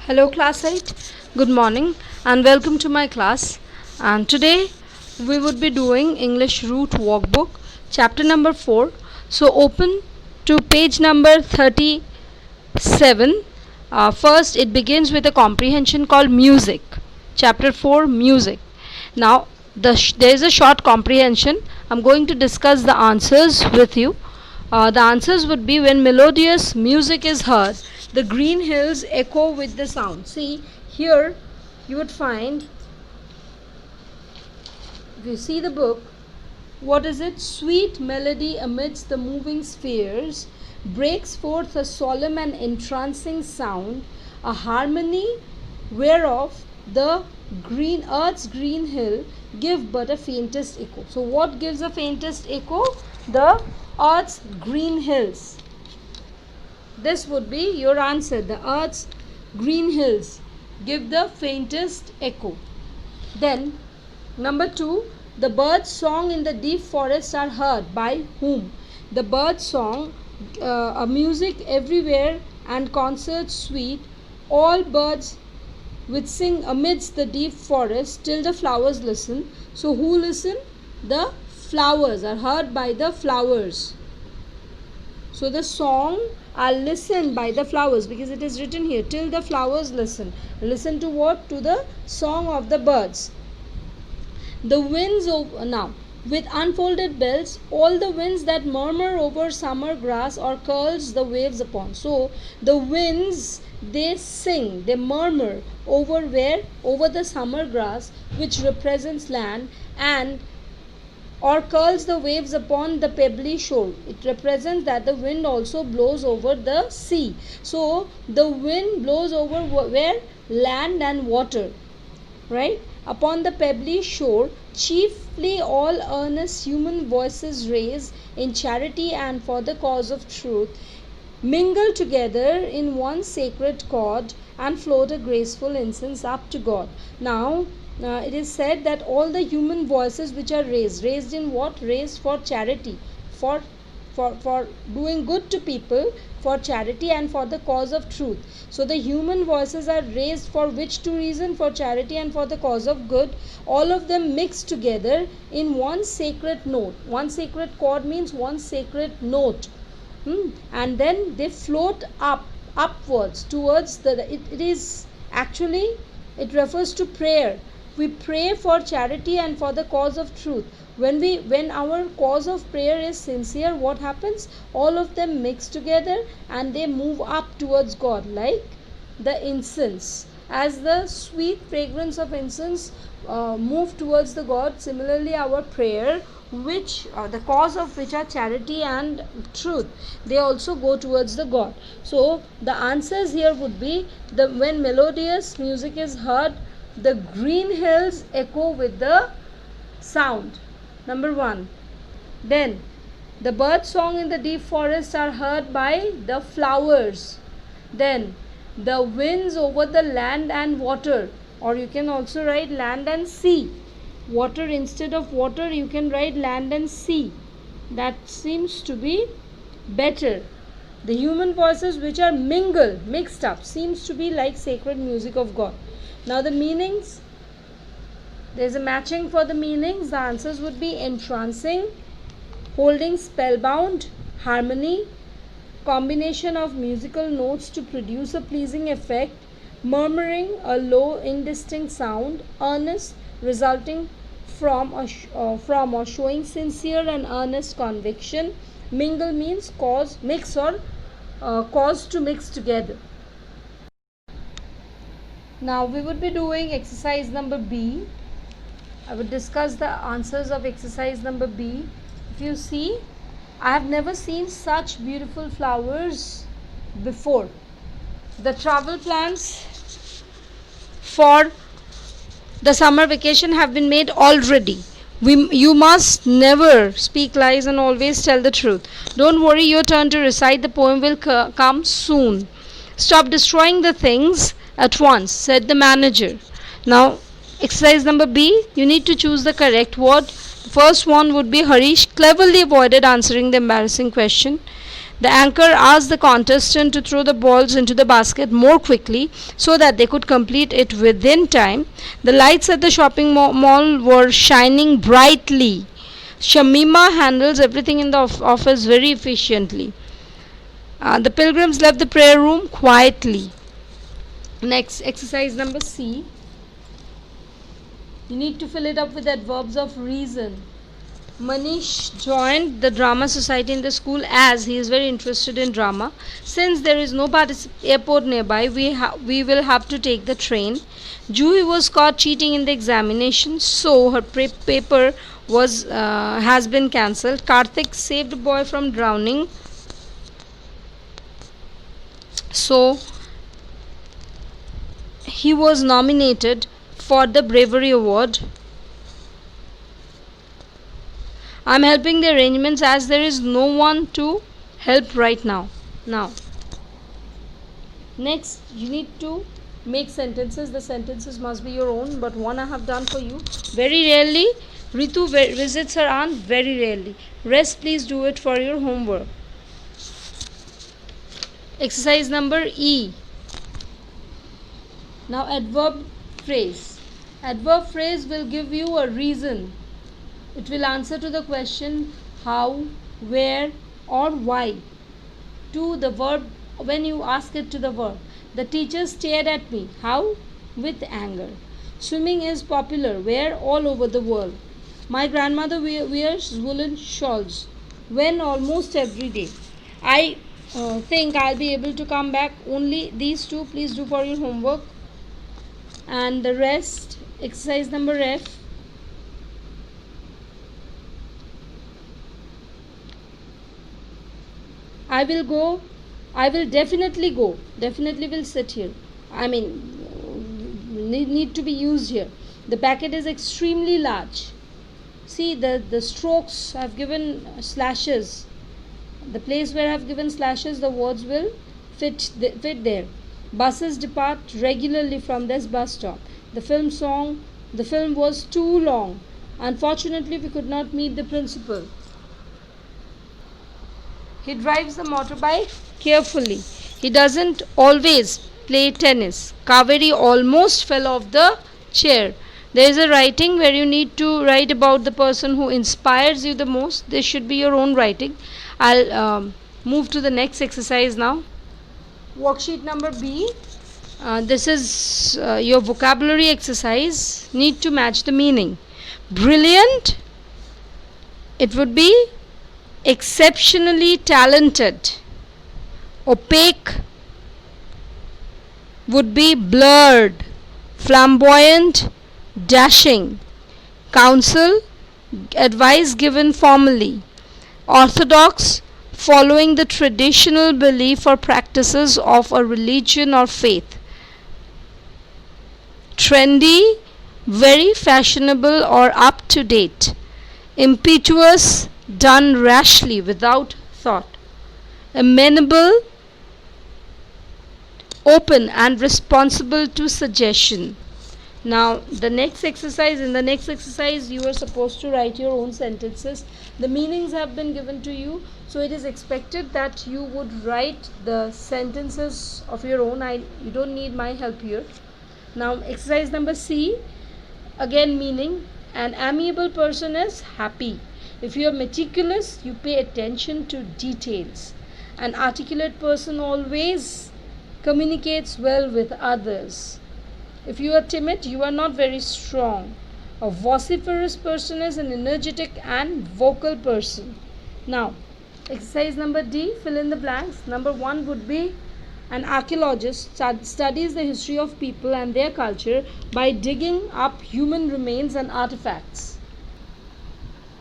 Hello class 8, good morning and welcome to my class. And today we would be doing English Root Workbook chapter number 4. So open to page number 37. First it begins with a comprehension called music. Chapter 4, music. Now there is a short comprehension. I'm going to discuss the answers with you. The answers would be: when melodious music is heard, the green hills echo with the sound. See, here you would find, if you see the book, what is it? Sweet melody amidst the moving spheres breaks forth a solemn and entrancing sound, a harmony whereof the green earth's green hill give but a faintest echo. So what gives a faintest echo? The earth's green hills. This would be your answer. The earth's green hills give the faintest echo. Then number 2, the birds' song in the deep forest are heard by whom? The birds' song, a music everywhere and concerts sweet, all birds which sing amidst the deep forest till the flowers listen. So who listen? The flowers are heard by the flowers. So the song are listened by the flowers, because it is written here, till the flowers listen. Listen to what? To the song of the birds. The winds now, with unfolded bells, all the winds that murmur over summer grass or curls the waves upon. So the winds, they sing, they murmur over where? Over the summer grass, which represents land, and or curls the waves upon the pebbly shore. It represents that the wind also blows over the sea. So the wind blows over where? Land and water, right? Upon the pebbly shore, chiefly all earnest human voices raise in charity and for the cause of truth, mingle together in one sacred chord and float a graceful incense up to God. Now it is said that all the human voices which are raised in what? Raised for charity, for doing good to people, for charity and for the cause of truth. So the human voices are raised for which two reasons? For charity and for the cause of good. All of them mixed together in one sacred note. One sacred chord means one sacred note. And then they float upwards towards it is actually, it refers to prayer. We pray for charity and for the cause of truth. When our cause of prayer is sincere, what happens? All of them mix together and they move up towards God, like the incense. As the sweet fragrance of incense move towards the God, similarly our prayer, which the cause of which are charity and truth, they also go towards the God. So the answers here would be, when melodious music is heard, the green hills echo with the sound. Number 1. Then the bird song in the deep forest are heard by the flowers. Then the winds over the land and water, or you can also write land and sea. Water instead of water, you can write land and sea. That seems to be better. The human voices which are mixed up, seems to be like sacred music of God. Now the meanings, there is a matching for the meanings. The answers would be entrancing, holding spellbound, harmony, combination of musical notes to produce a pleasing effect, murmuring, a low indistinct sound, earnest, resulting from or showing sincere and earnest conviction. Mingle means cause, mix, or cause to mix together. Now we would be doing exercise number B. I would discuss the answers of exercise number B. If you see, I have never seen such beautiful flowers before. The travel plans for the summer vacation have been made already. You must never speak lies and always tell the truth. Don't worry, your turn to recite. The poem will come soon. Stop destroying the things at once, said the manager. Now exercise number B, you need to choose the correct word. The first one would be: Harish cleverly avoided answering the embarrassing question. The anchor asked the contestant to throw the balls into the basket more quickly so that they could complete it within time. The lights at the shopping mall were shining brightly. Shamima handles everything in the office very efficiently. The pilgrims left the prayer room quietly. Next, exercise number C. You need to fill it up with adverbs of reason. Manish joined the drama society in the school as he is very interested in drama. Since there is no airport nearby, we will have to take the train. Juhi was caught cheating in the examination, so her paper has been cancelled. Karthik saved a boy from drowning, so he was nominated for the bravery award. I am helping the arrangements as there is no one to help right now. Next, you need to make sentences. The sentences must be your own, but one I have done for you. Very rarely, Ritu visits her aunt. Very rarely. Rest, please do it for your homework. Exercise number E. Now, adverb phrase. Adverb phrase will give you a reason. It will answer to the question how, where, or why to the verb when you ask it to the verb. The teacher stared at me. How? With anger. Swimming is popular. Where? All over the world. My grandmother wears woolen shawls. When? Almost every day. I think I'll be able to come back. Only these two please do for your homework. And the rest, exercise number F. I will definitely go. Definitely will sit here. Need to be used here. The packet is extremely large. See, the strokes have given slashes. The place where I have given slashes, the words will fit there. Buses depart regularly from this bus stop. The film was too long. Unfortunately, we could not meet the principal. He drives the motorbike carefully. He doesn't always play tennis. Kaveri almost fell off the chair. There is a writing where you need to write about the person who inspires you the most. This should be your own writing. I'll move to the next exercise now. Worksheet number B. This is your vocabulary exercise. Need to match the meaning. Brilliant. It would be exceptionally talented. Opaque would be blurred. Flamboyant, dashing. Counsel, advice given formally. Orthodox, following the traditional belief or practices of a religion or faith. Trendy, very fashionable or up to date. Impetuous, done rashly without thought. Amenable, open and responsible to suggestion. Now, in the next exercise you are supposed to write your own sentences. The meanings have been given to you, so it is expected that you would write the sentences of your own. You don't need my help here. Now, exercise number C, again meaning. An amiable person is happy. If you are meticulous, you pay attention to details. An articulate person always communicates well with others. If you are timid, you are not very strong. A vociferous person is an energetic and vocal person. Now, exercise number D, fill in the blanks. Number 1 would be an archaeologist studies the history of people and their culture by digging up human remains and artifacts.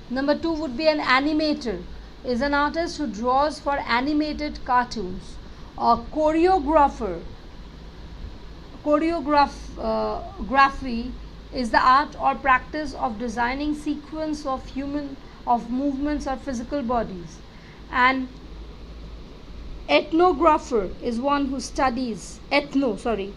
Number 2 would be an animator, is an artist who draws for animated cartoons. A choreography is the art or practice of designing sequence of movements or physical bodies. An ethnographer is one who studies ethnographer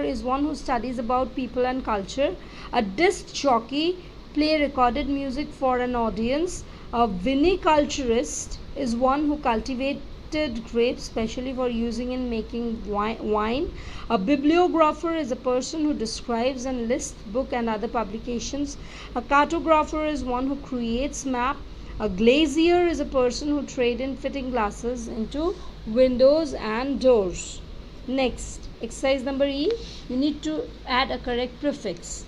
is one who studies about people and culture. A disc jockey play recorded music for an audience. A viniculturist is one who cultivated grapes specially for using in making wine. A bibliographer is a person who describes and lists book and other publications. A cartographer is one who creates map. A glazier is a person who trades in fitting glasses into windows and doors. Next, exercise number E, you need to add a correct prefix.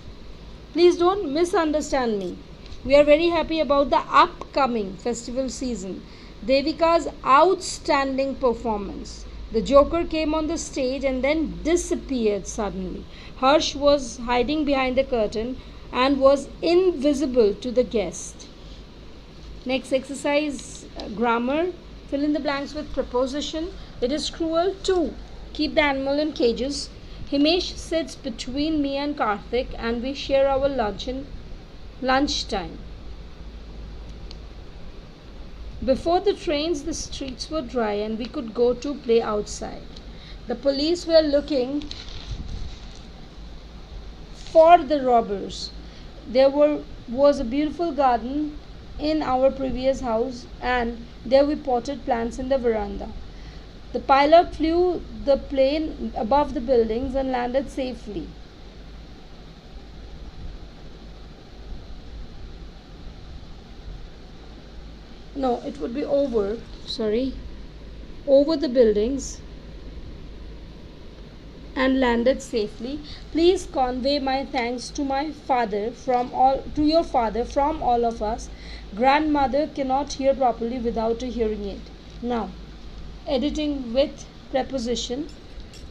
Please don't misunderstand me. We are very happy about the upcoming festival season. Devika's outstanding performance. The Joker came on the stage and then disappeared suddenly. Harsh was hiding behind the curtain and was invisible to the guest. Next exercise, grammar. Fill in the blanks with preposition. It is cruel to keep the animal in cages. Himesh sits between me and Karthik and we share our lunchtime. Before the trains, the streets were dry and we could go to play outside. The police were looking for the robbers. There was a beautiful garden in our previous house and there we potted plants in the veranda. The pilot flew the plane above the buildings and landed safely. No, it would be over the buildings and landed safely. Please convey my thanks to my father your father from all of us. Grandmother cannot hear properly without a hearing aid. Now, editing with preposition.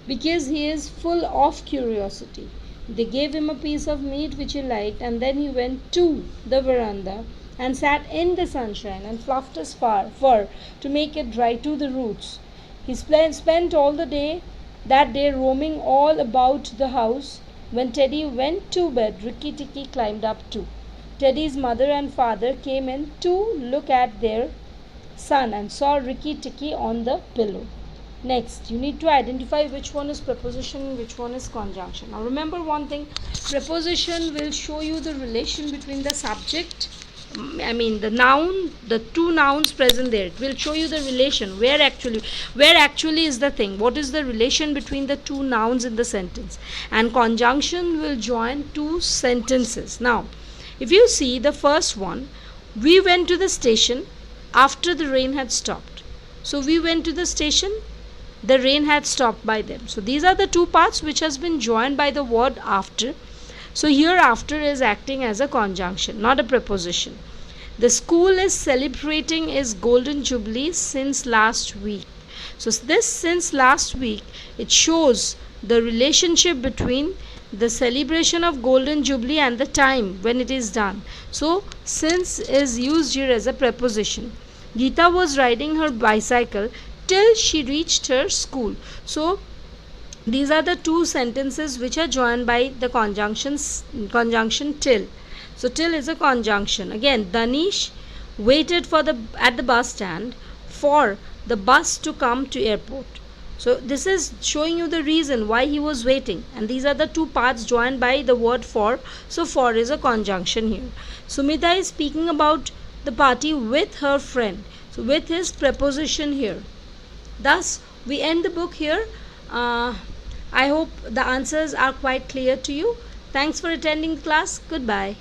Because he is full of curiosity. They gave him a piece of meat which he liked and then he went to the veranda and sat in the sunshine and fluffed his fur to make it dry to the roots. He spent all that day roaming all about the house. When Teddy went to bed, Rikki Tikki climbed up too. Teddy's mother and father came in to look at their son and saw Rikki Tikki on the pillow. Next, you need to identify which one is preposition and which one is conjunction. Now remember one thing, preposition will show you the relation between the subject, the noun, the two nouns present there. It will show you the relation, where actually is the thing, what is the relation between the two nouns in the sentence. And conjunction will join two sentences. Now, if you see the first one, we went to the station after the rain had stopped. So we went to the station, the rain had stopped by them. So these are the two parts which has been joined by the word after. So here after is acting as a conjunction, not a preposition. The school is celebrating its golden jubilee since last week. So this since last week, it shows the relationship between the celebration of golden jubilee and the time when it is done. So since is used here as a preposition. Geeta was riding her bicycle till she reached her school. So these are the two sentences which are joined by the conjunction till. So till is a conjunction. Again, Danish waited at the bus stand for the bus to come to airport. So this is showing you the reason why he was waiting, and these are the two parts joined by the word for. So for is a conjunction here. Sumita is speaking about the party with her friend. So with his preposition here. Thus we end the book here. I hope the answers are quite clear to you. Thanks for attending class. Goodbye.